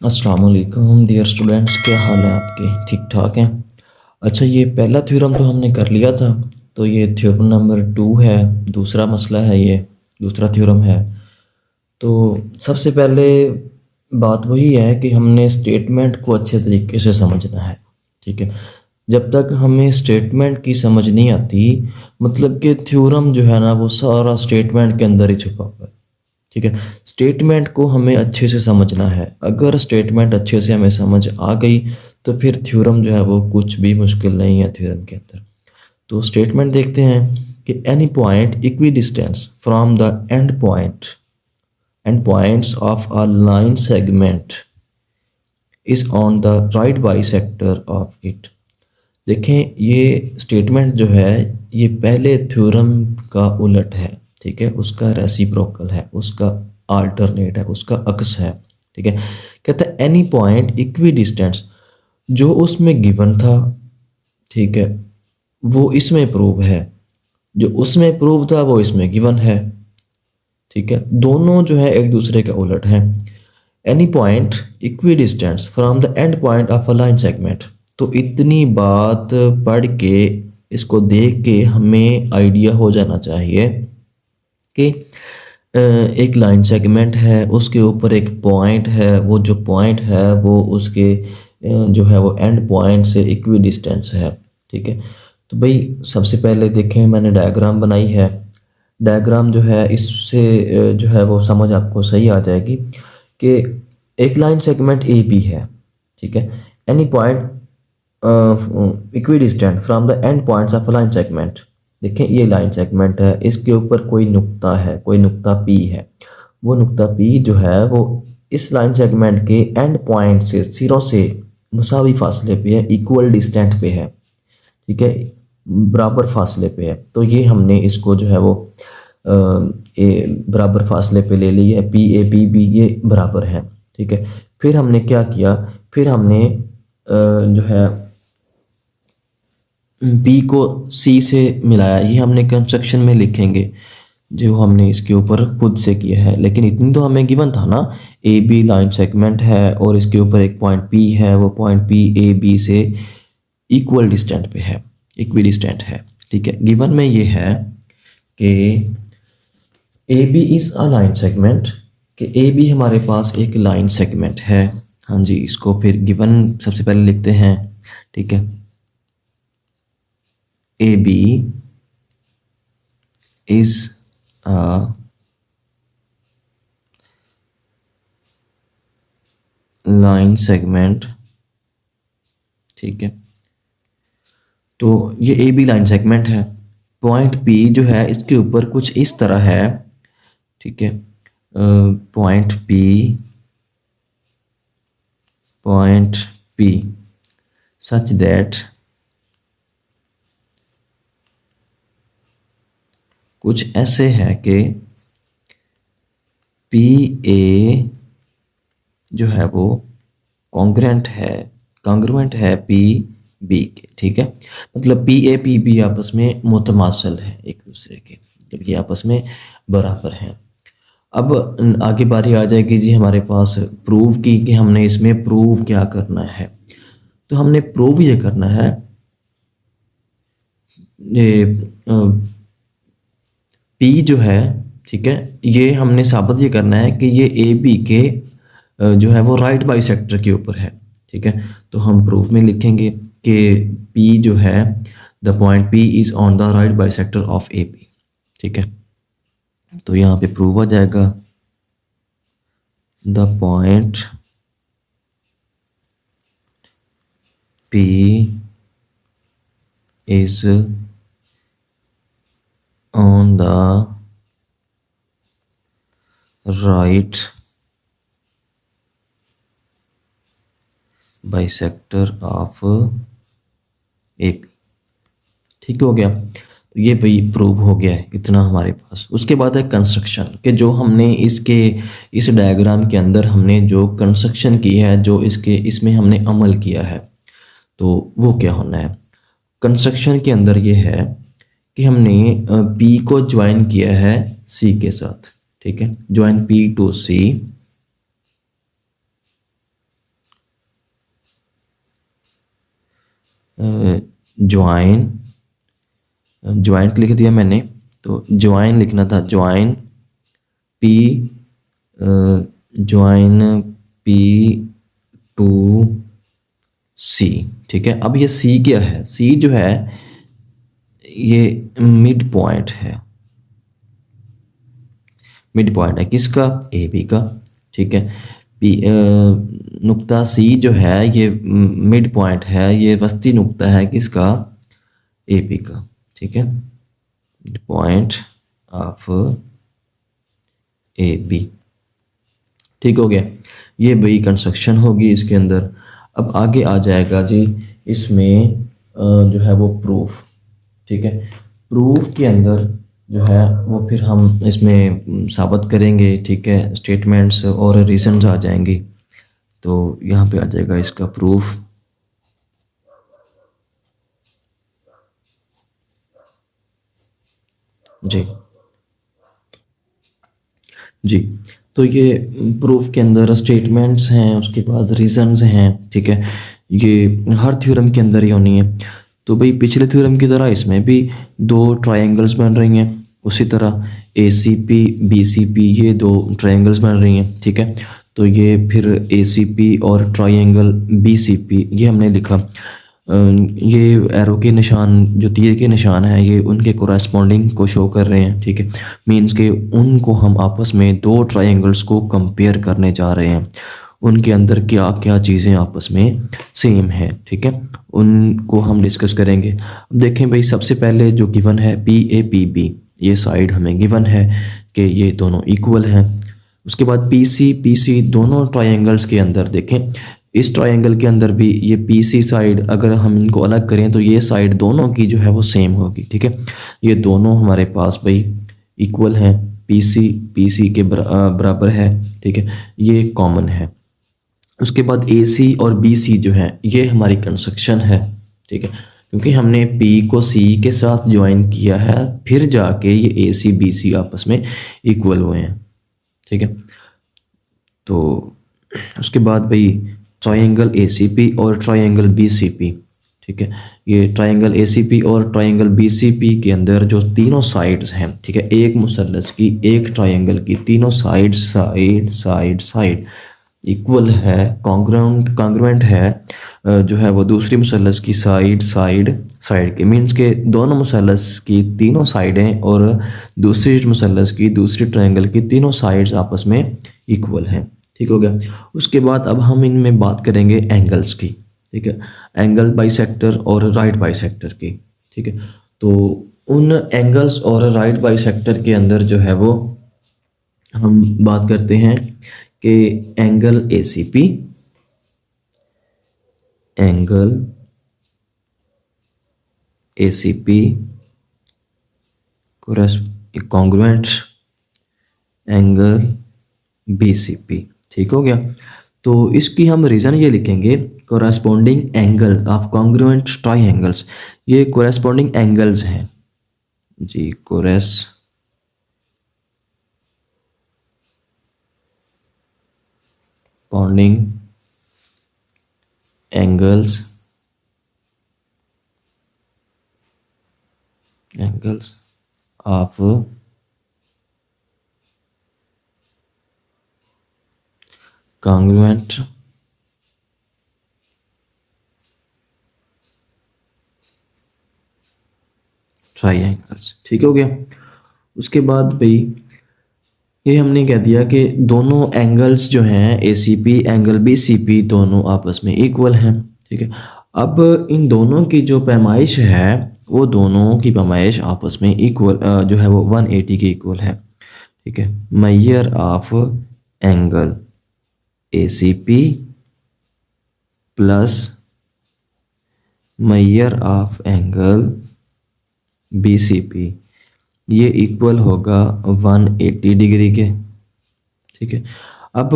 अस्सलाम वालेकुम dear students, क्या हाल है आपके? ठीक ठाक हैं? अच्छा, ये पहला थ्योरम तो हमने कर लिया था, तो ये थ्योरम नंबर 2 है। दूसरा मसला है, ये दूसरा थ्योरम है। तो सबसे पहले बात वही है कि हमने स्टेटमेंट को अच्छे तरीके से समझना है। ठीक है, जब तक हमें स्टेटमेंट की समझ नहीं आती, मतलब कि थ्योरम जो है ना वो सारा स्टेटमेंट के अंदर ही छुपा हुआ है। ठीक है, स्टेटमेंट को हमें अच्छे से समझना है। अगर स्टेटमेंट अच्छे से हमें समझ आ गई तो फिर थ्योरम जो है वो कुछ भी मुश्किल नहीं है थ्योरम के अंदर। तो स्टेटमेंट देखते हैं कि any point equi distance from the end points of a line segment is on the right bisector of it. देखें, ये स्टेटमेंट जो है ये पहले थ्योरम का उलट है। ठीक है, उसका रेसिप्रोकल है, उसका आल्टरनेट है, उसका अक्स है। ठीक है, कहता है एनी पॉइंट इक्वी डिस्टेंस, जो उसमें गिवन था, ठीक है, वो इसमें प्रूव है। जो उसमें प्रूव था वो इसमें गिवन है। ठीक है, दोनों जो है एक दूसरे के उलट हैं। Any point equi distance from the end point of a line segment. तो इतनी बात पढ़ के, इसको देख के हमें आइडिया हो जाना चाहिए कि एक लाइन सेगमेंट है, उसके ऊपर एक पॉइंट है, वो जो पॉइंट है वो उसके जो है वो एंड पॉइंट से इक्वी डिस्टेंस है। ठीक है, तो भाई सबसे पहले देखें, मैंने डायग्राम बनाई है। डायग्राम जो है इससे जो है वो समझ आपको सही आ जाएगी कि एक लाइन सेगमेंट ए बी है। ठीक है, any point equi distant from the end points of line segment. देखें, ये लाइन सेगमेंट है, इसके ऊपर कोई नुक्ता है, कोई नुक्ता पी है। वो नुक्ता पी जो है वो इस लाइन सेगमेंट के एंड पॉइंट से, सिरों से मुसावी फासले पे है, इक्वल डिस्टेंट पे है। ठीक है, बराबर फासले पे है। तो ये हमने इसको जो है वो बराबर फासले पे ले लिया है, पी ए बी बी ये बराबर है। ठीक है, फिर हमने क्या किया, फिर हमने जो है बी को सी से मिलाया। ये हमने कंस्ट्रक्शन में लिखेंगे जो हमने इसके ऊपर खुद से किया है, लेकिन इतनी तो हमें गिवन था ना, ए बी लाइन सेगमेंट है और इसके ऊपर एक पॉइंट पी है, वो पॉइंट पी ए बी से इक्वल डिस्टेंट पे है, इक्वी डिस्टेंट है। ठीक है, गिवन में ये है कि A B is a line segment, कि ए बी हमारे पास एक लाइन सेगमेंट है। हाँ जी, इसको फिर गिवन सबसे पहले लिखते हैं। ठीक है, A B is a line segment. ठीक है, तो ये ए बी लाइन सेगमेंट है। पॉइंट पी जो है इसके ऊपर कुछ इस तरह है। ठीक है, पॉइंट पी सच दैट, कुछ ऐसे है कि पी ए जो है वो कॉन्ग्रुएंट है पी बी के। ठीक है, मतलब पी ए पी बी आपस में मुतमासिल है एक दूसरे के, जब ये आपस में बराबर हैं। अब आगे बारी आ जाएगी जी हमारे पास प्रूव की, कि हमने इसमें प्रूव क्या करना है। तो हमने प्रूव ये करना है, ये पी जो है, ठीक है, ये हमने साबित ये करना है कि ये ए बी के जो है वो राइट बाइसेक्टर के ऊपर है। ठीक है, तो हम प्रूफ में लिखेंगे कि पी जो है, the point P is on the right bisector of A B. ठीक है, तो यहाँ पे प्रूव हो जाएगा the point P is on the right bisector of A P. ठीक हो गया, तो ये भाई प्रूव हो गया है, इतना हमारे पास। उसके बाद है कंस्ट्रक्शन, कि जो हमने इसके इस डायग्राम के अंदर हमने जो कंस्ट्रक्शन की है, जो इसमें हमने अमल किया है, तो वो क्या होना है। कंस्ट्रक्शन के अंदर ये है कि हमने पी को ज्वाइन किया है सी के साथ। ठीक है, join P to C, join, joint लिख दिया मैंने, तो ज्वाइन लिखना था, join P, join P to C. ठीक है, अब ये सी क्या है? सी जो है ये मिड पॉइंट है, मिड पॉइंट है किसका? ए बी का। ठीक है, पी नुक्ता सी जो है ये मिड पॉइंट है, ये वस्ती नुक्ता है किसका? ए बी का। ठीक है, midpoint of A B. ठीक हो गया, ये बी कंस्ट्रक्शन होगी इसके अंदर। अब आगे आ जाएगा जी इसमें जो है वो प्रूफ। ठीक है, प्रूफ के अंदर जो है वो फिर हम इसमें साबित करेंगे। ठीक है, स्टेटमेंट्स और रीजंस आ जाएंगे, तो यहाँ पे आ जाएगा इसका प्रूफ। जी जी, तो ये प्रूफ के अंदर स्टेटमेंट्स हैं, उसके बाद रीजंस हैं। ठीक है, ये हर थ्योरम के अंदर ही होनी है। तो भाई पिछले थ्योरम की तरह इसमें भी दो ट्रायंगल्स बन रही हैं, उसी तरह A C P B C P ये दो ट्रायंगल्स बन रही हैं। ठीक है, तो ये फिर ए सी पी और ट्रायंगल बी सी पी ये हमने लिखा। ये एरो के निशान, जो तीर के निशान हैं, ये उनके कोरेस्पॉन्डिंग को शो कर रहे हैं। ठीक है, मीन्स के उनको हम आपस में दो ट्रायंगल्स को कंपेयर करने जा रहे हैं, उनके अंदर क्या क्या चीज़ें आपस में सेम है। ठीक है, उनको हम डिस्कस करेंगे। अब देखें भाई, सबसे पहले जो गिवन है पी ए पी बी, ये साइड हमें गिवन है कि ये दोनों इक्वल हैं। उसके बाद पी सी दोनों ट्रायंगल्स के अंदर देखें, इस ट्रायंगल के अंदर भी ये पी सी साइड अगर हम इनको अलग करें तो ये साइड दोनों की जो है वो सेम होगी। ठीक है, ये दोनों हमारे पास भाई इक्वल हैं, पी सी के बराबर है। ठीक है, ये कॉमन है। उसके बाद ए सी और बी सी जो है ये हमारी कंस्ट्रक्शन है। ठीक है, क्योंकि हमने पी को सी के साथ ज्वाइन किया है, फिर जाके ये ए सी बी सी आपस में इक्वल हुए हैं। ठीक है, तो उसके बाद भाई ट्रायंगल ए सी पी और ट्रायंगल बी सी पी। ठीक है, ये ट्रायंगल ए सी पी और ट्रायंगल बी सी पी के अंदर जो तीनों साइड्स हैं, ठीक है, एक मुसल्लस की, एक ट्रायंगल की तीनों side side side side equal है, कॉन्ग्रुएंट है, जो है वो दूसरी मुसल्लस की साइड साइड साइड के, मीन्स के दोनों मुसल्लस की तीनों साइडें और दूसरी मुसल्लस की, दूसरी ट्रायंगल की तीनों साइड्स आपस में इक्वल हैं। ठीक हो गया। उसके बाद अब हम इनमें बात करेंगे एंगल्स की। ठीक है, एंगल बाइसेक्टर और राइट बाइसेक्टर की। ठीक है, तो उन एंगल्स और राइट बाइसेक्टर के अंदर जो है वो हम बात करते हैं कि angle A C P, angle A C P congruent angle B C P. ठीक हो गया। तो इसकी हम रीज़न ये लिखेंगे, corresponding angles of congruent triangles, ये कोरेस्पॉन्डिंग एंगल्स हैं जी, corresponding angles of congruent triangles. ठीक हो गया। उसके बाद भाई ये हमने कह दिया कि दोनों एंगल्स जो हैं A C P angle B C P दोनों आपस में इक्वल हैं। ठीक है, अब इन दोनों की जो पैमाइश है वो दोनों की पैमाइश आपस में इक्वल जो है वो 180 के इक्वल है। ठीक है, measure of angle A C P plus measure of angle B C P, ये इक्वल होगा 180 डिग्री के। ठीक है, अब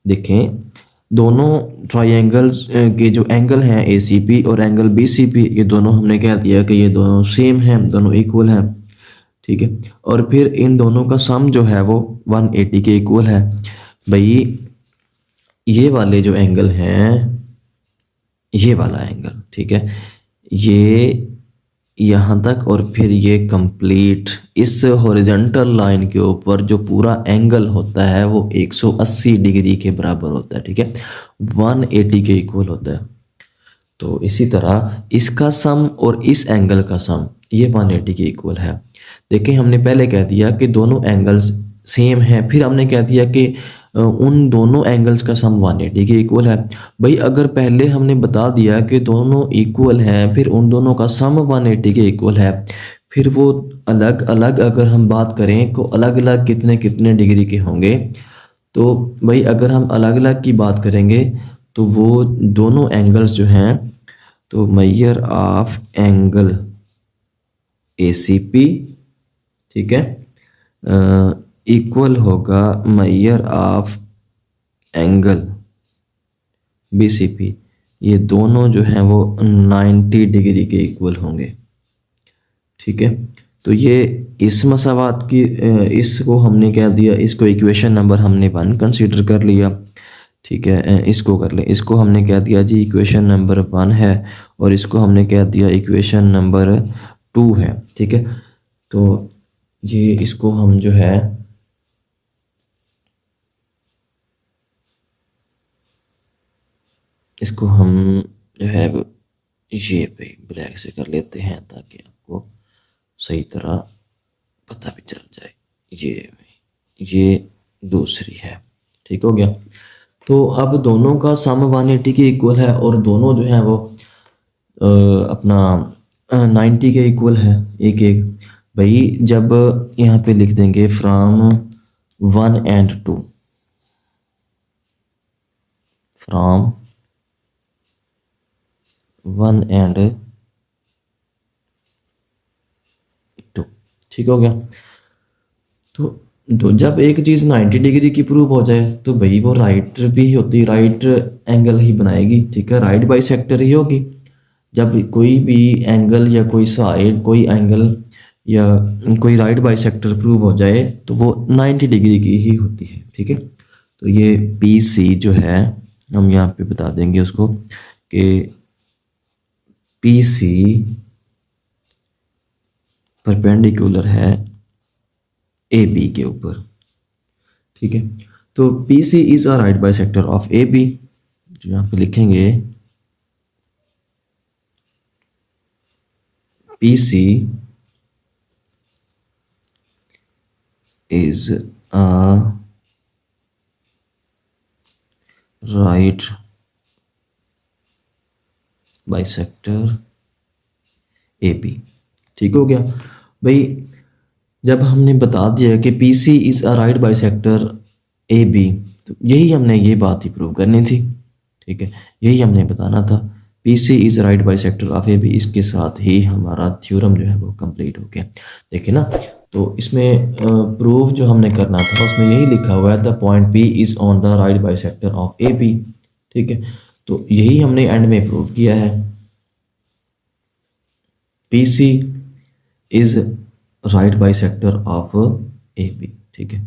देखें दोनों ट्राइएंगल्स के जो एंगल हैं ए सी पी और एंगल बी सी पी, ये दोनों हमने कह दिया कि ये दोनों सेम हैं, दोनों इक्वल हैं। ठीक है, और फिर इन दोनों का सम जो है वो 180 के इक्वल है। भाई ये वाले जो एंगल हैं, ये वाला एंगल, ठीक है, ये यहाँ तक और फिर ये कंप्लीट इस हॉरिजॉन्टल लाइन के ऊपर जो पूरा एंगल होता है वो 180 डिग्री के बराबर होता है, ठीक है, 180 के इक्वल होता है। तो इसी तरह इसका सम और इस एंगल का सम ये 180 के इक्वल है। देखिए हमने पहले कह दिया कि दोनों एंगल्स सेम हैं, फिर हमने कह दिया कि उन दोनों एंगल्स का सम 180 के इक्वल है। भाई अगर पहले हमने बता दिया कि दोनों इक्वल हैं फिर उन दोनों का सम 180 के इक्वल है, फिर वो अलग अलग अगर हम बात करें तो अलग अलग कितने कितने डिग्री के होंगे। तो भाई अगर हम अलग अलग की बात करेंगे तो वो दोनों एंगल्स जो हैं, तो मेजर ऑफ एंगल ACP, ठीक है, इक्वल होगा मेजर ऑफ एंगल BCP। ये दोनों जो हैं वो 90 डिग्री के इक्वल होंगे, ठीक है। तो ये इस मसावात की इसको हमने क्या दिया, इसको इक्वेशन नंबर हमने 1 कंसीडर कर लिया, ठीक है। इसको कर लें, इसको हमने क्या दिया जी, इक्वेशन नंबर 1 है, और इसको हमने क्या दिया, इक्वेशन नंबर 2 है, ठीक है। तो ये इसको हम जो है इसको हम जो है ये भाई ब्लैक से कर लेते हैं ताकि आपको सही तरह पता भी चल जाए। ये दूसरी है, ठीक हो गया। तो अब दोनों का सम 180 के इक्वल है और दोनों जो है वो अपना 90 के इक्वल है, एक एक। भाई जब यहाँ पे लिख देंगे फ्रॉम 1 and 2, फ्रॉम 1 and 2, ठीक हो गया। तो जब एक चीज़ 90 डिग्री की प्रूव हो जाए तो भाई वो राइट भी होती, राइट एंगल ही बनाएगी, ठीक है, राइट बाइसेक्टर ही होगी। जब कोई भी एंगल या कोई साइड, कोई एंगल या कोई राइट बाइसेक्टर प्रूव हो जाए तो वो 90 डिग्री की ही होती है, ठीक है। तो ये PC जो है हम यहाँ पे बता देंगे उसको कि PC परपेंडिकुलर है AB के ऊपर, ठीक है। तो PC is a right bisector of AB, जो यहाँ पे लिखेंगे PC is a right bisector AB, ठीक हो गया। भाई जब हमने बता दिया कि PC is a right bisector AB, तो यही हमने ये बात ही प्रूव करनी थी, ठीक है, यही हमने बताना था। PC is right bisector of AB, इसके साथ ही हमारा थ्योरम जो है वो कंप्लीट हो गया। देखिए ना, तो इसमें प्रूव जो हमने करना था उसमें यही लिखा हुआ है, the point P is on the right bisector of AB, ठीक है। तो यही हमने एंड में प्रूव किया है, PC is right bisector of AB, ठीक है।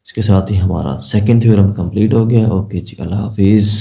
इसके साथ ही हमारा सेकंड थ्योरम कंप्लीट हो गया। ओके जी, अल्लाह हाफिज़।